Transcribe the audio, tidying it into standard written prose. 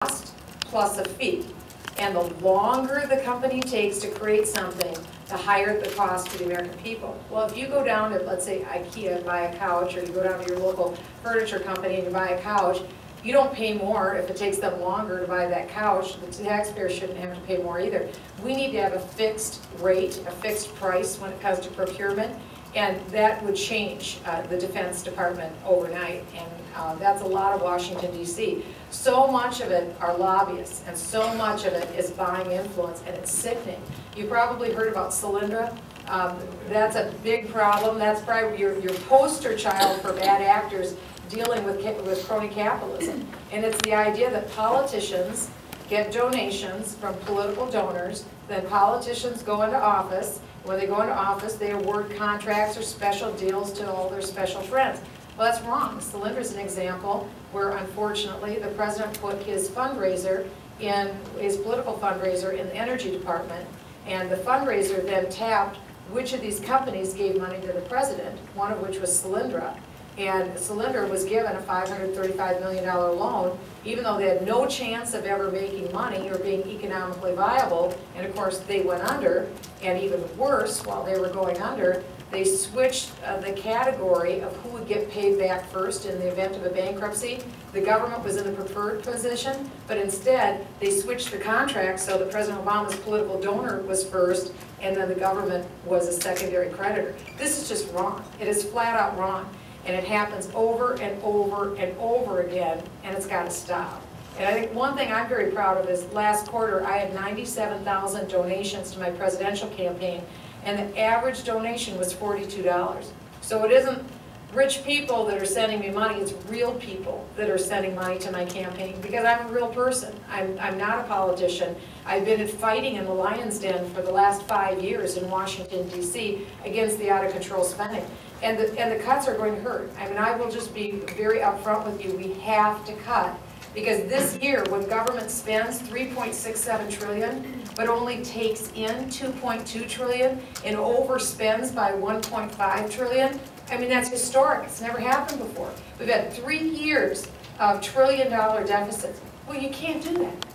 cost plus a fee. And the longer the company takes to create something, the higher the cost to the American people. Well, if you go down to, let's say, IKEA and buy a couch, or you go down to your local furniture company and you buy a couch, you don't pay more if it takes them longer to buy that couch. The taxpayer shouldn't have to pay more either. We need to have a fixed rate, a fixed price when it comes to procurement, and that would change the Defense Department overnight, and that's a lot of Washington, D.C. So much of it are lobbyists, and so much of it is buying influence, and it's sickening. You probably heard about Solyndra. That's a big problem. That's probably your poster child for bad actors dealing with crony capitalism. And it's the idea that politicians get donations from political donors, then politicians go into office. When they go into office, they award contracts or special deals to all their special friends. Well, that's wrong. Solyndra is an example where, unfortunately, the president put his fundraiser in, his political fundraiser, in the Energy Department, and the fundraiser then tapped which of these companies gave money to the president, one of which was Solyndra. And Solyndra was given a $535 million loan, even though they had no chance of ever making money or being economically viable. And of course, they went under, and even worse, while they were going under, they switched the category of who would get paid back first in the event of a bankruptcy. The government was in the preferred position, but instead, they switched the contract so that President Obama's political donor was first, and then the government was a secondary creditor. This is just wrong. It is flat out wrong. And it happens over and over and over again, and it's got to stop. And I think one thing I'm very proud of is last quarter I had 97,000 donations to my presidential campaign, and the average donation was $42. So it isn't rich people that are sending me money, it's real people that are sending money to my campaign, because I'm a real person. I'm not a politician. I've been fighting in the lion's den for the last 5 years in Washington, D.C. against the out-of-control spending. And the cuts are going to hurt. I mean, I will just be very upfront with you. We have to cut. Because this year, when government spends $3.67 trillion, but only takes in $2.2 trillion and overspends by $1.5 trillion, I mean, that's historic. It's never happened before. We've had 3 years of trillion-dollar deficits. Well, you can't do that.